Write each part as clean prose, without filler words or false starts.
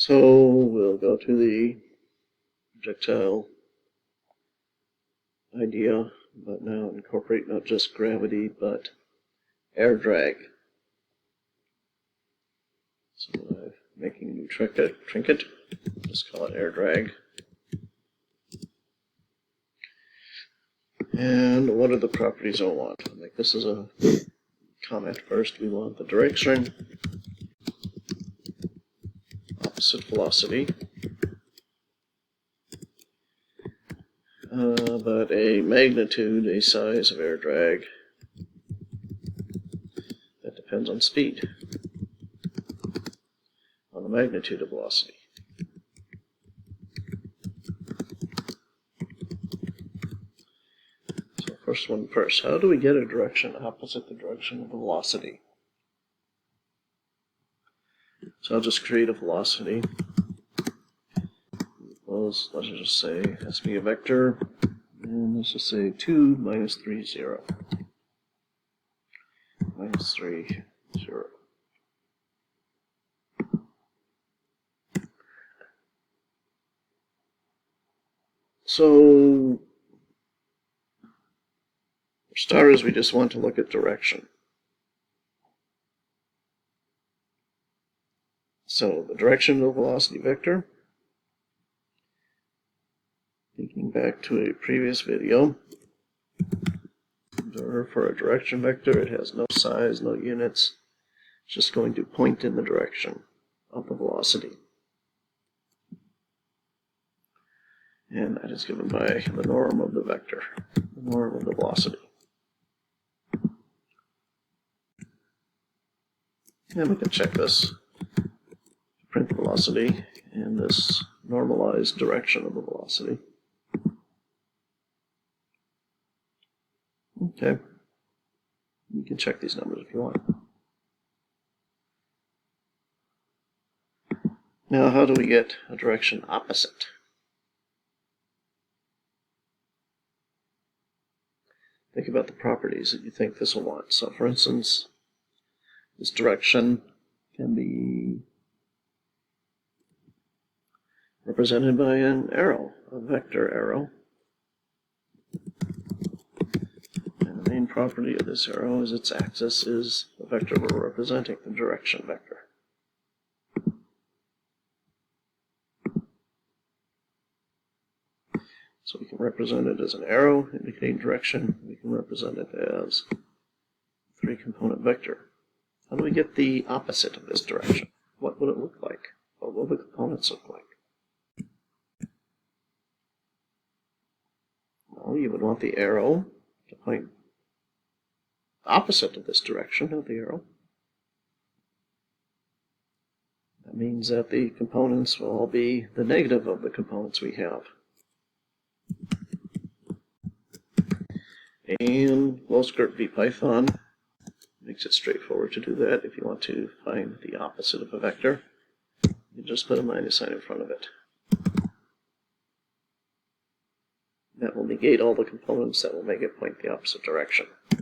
So we'll go to the projectile idea, but now incorporate not just gravity, but air drag. So I'm making a new trinket, just call it air drag. And what are the properties I want? I'll make this as a comment first. We want the direction, opposite velocity, but a magnitude, a size of air drag that depends on speed, on the magnitude of velocity. So first one first, how do we get a direction opposite the direction of the velocity? So I'll just create a velocity. Let's just say it has to be a vector, and let's just say 2 minus 3, 0. Minus 3, 0. So, for starters, we just want to look at direction. So, the direction of the velocity vector, thinking back to a previous video, for a direction vector, it has no size, no units. It's just going to point in the direction of the velocity. And that is given by the norm of the vector, the norm of the velocity. And we can check this. Print the velocity and this normalized direction of the velocity. Okay. You can check these numbers if you want. Now, how do we get a direction opposite? Think about the properties that you think this will want. So, for instance, this direction can be represented by an arrow, a vector arrow. And the main property of this arrow is its axis is the vector we're representing, the direction vector. So we can represent it as an arrow indicating direction. We can represent it as a 3-component vector. How do we get the opposite of this direction? What would it look like? What will the components look like? Well, you would want the arrow to point opposite of this direction of the arrow. That means that the components will all be the negative of the components we have. And closed-skirt VPython makes it straightforward to do that. If you want to find the opposite of a vector, you just put a minus sign in front of it. That will negate all the components that will make it point the opposite direction. How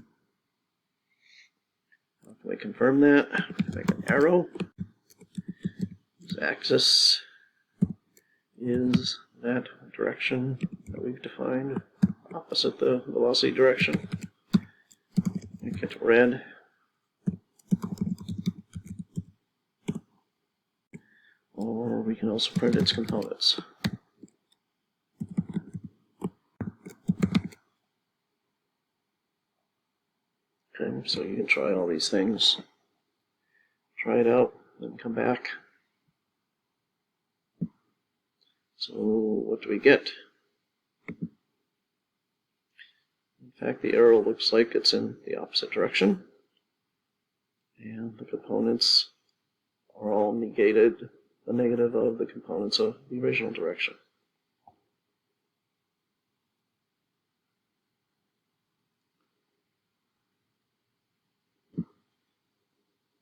can we confirm that? Make an arrow. Its axis is that direction that we've defined, opposite the velocity direction. Make it red. Or we can also print its components. Okay, so you can try all these things. Try it out, then come back. So what do we get? In fact, the arrow looks like it's in the opposite direction. And the components are all negated, the negative of the components of the original direction.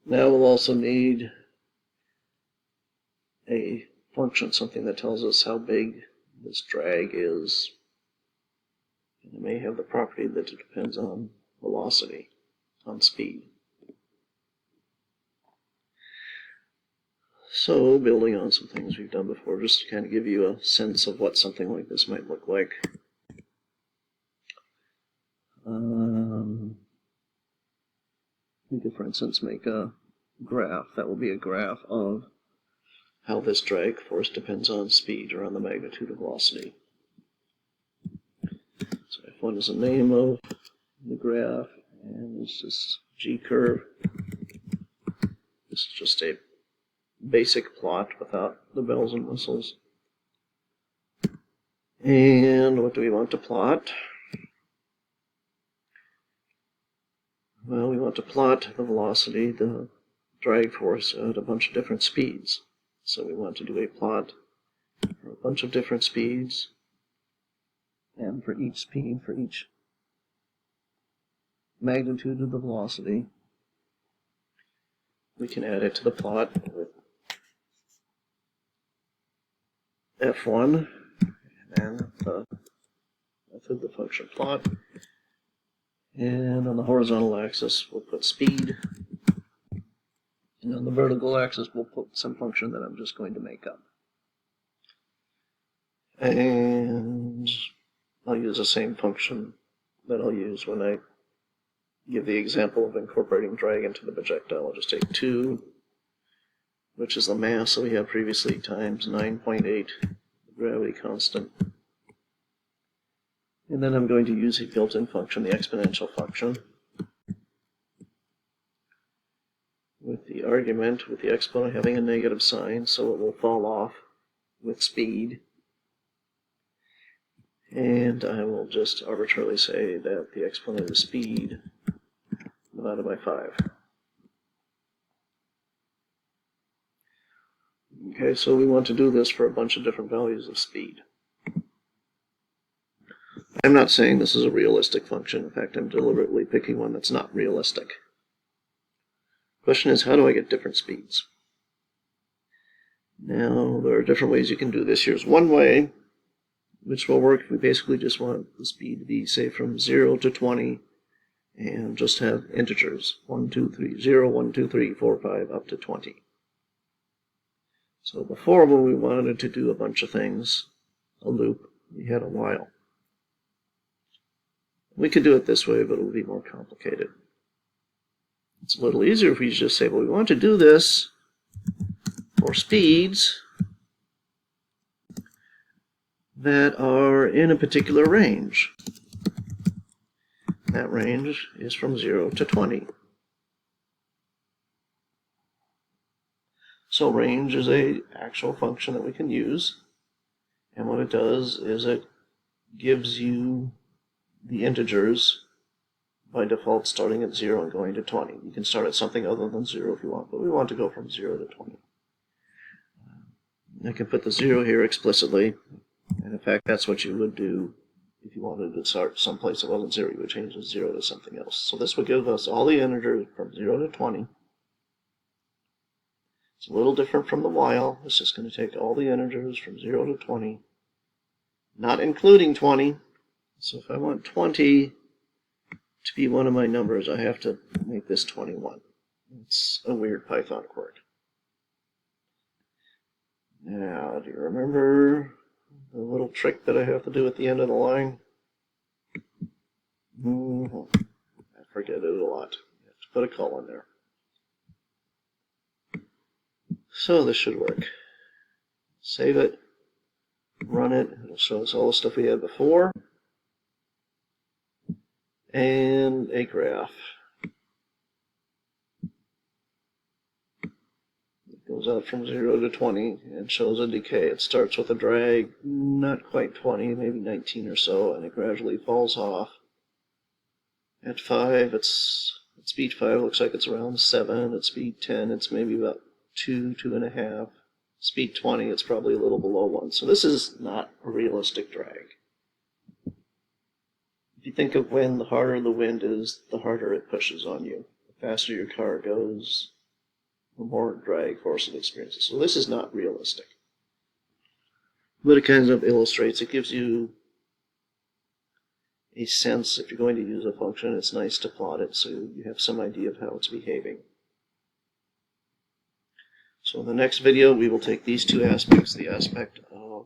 Now we'll also need a function, something that tells us how big this drag is. And it may have the property that it depends on velocity, on speed. So, building on some things we've done before, just to kind of give you a sense of what something like this might look like. We could, for instance, make a graph. That will be a graph of how this drag force depends on speed or on the magnitude of velocity. So F1 is the name of the graph, and it's this G-curve. This is just a basic plot without the bells and whistles. And what do we want to plot? Well, we want to plot the velocity, the drag force at a bunch of different speeds. So we want to do a plot for a bunch of different speeds, and for each speed, for each magnitude of the velocity, we can add it to the plot with F1, and the method, the function plot. And on the horizontal axis, we'll put speed. And on the vertical axis, we'll put some function that I'm just going to make up. And I'll use the same function that I'll use when I give the example of incorporating drag into the projectile. I'll just take 2, which is the mass that we had previously, times 9.8, the gravity constant. And then I'm going to use a built-in function, the exponential function, with the argument, with the exponent having a negative sign, so it will fall off with speed. And I will just arbitrarily say that the exponent is speed divided by 5. Okay, so we want to do this for a bunch of different values of speed. I'm not saying this is a realistic function. In fact, I'm deliberately picking one that's not realistic. The question is, how do I get different speeds? Now, there are different ways you can do this. Here's one way, which will work if we basically just want the speed to be, say, from 0 to 20, and just have integers, 1, 2, 3, 0, 1, 2, 3, 4, 5, up to 20. So before, when we wanted to do a bunch of things, a loop, we had a while. We could do it this way, but it would be more complicated. It's a little easier if we just say, well, we want to do this for speeds that are in a particular range. That range is from 0 to 20. So range is an actual function that we can use, and what it does is it gives you the integers by default starting at 0 and going to 20. You can start at something other than 0 if you want, but we want to go from 0 to 20. I can put the 0 here explicitly, and in fact that's what you would do if you wanted to start someplace that wasn't 0. You would change the 0 to something else. So this would give us all the integers from 0 to 20. It's a little different from the while. It's just going to take all the integers from 0 to 20, not including 20. So if I want 20 to be one of my numbers, I have to make this 21. It's a weird Python quirk. Now, do you remember the little trick that I have to do at the end of the line? I forget it a lot. You have to put a colon there. So this should work. Save it, run it, it'll show us all the stuff we had before, and a graph. It goes out from 0 to 20 and shows a decay. It starts with a drag, not quite 20, maybe 19 or so, and it gradually falls off. At 5, at speed 5, looks like it's around 7. At speed 10, it's maybe about 2, 2.5. Speed 20, it's probably a little below 1. So this is not a realistic drag. If you think of wind, the harder the wind is, the harder it pushes on you. The faster your car goes, the more drag force it experiences. So this is not realistic. But it kind of illustrates, it gives you a sense, if you're going to use a function, it's nice to plot it so you have some idea of how it's behaving. So in the next video, we will take these two aspects, the aspect of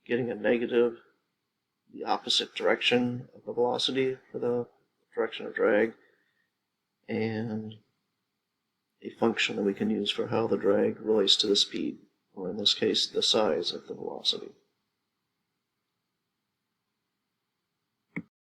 getting a negative, the opposite direction of the velocity for the direction of drag, and a function that we can use for how the drag relates to the speed, or in this case, the size of the velocity.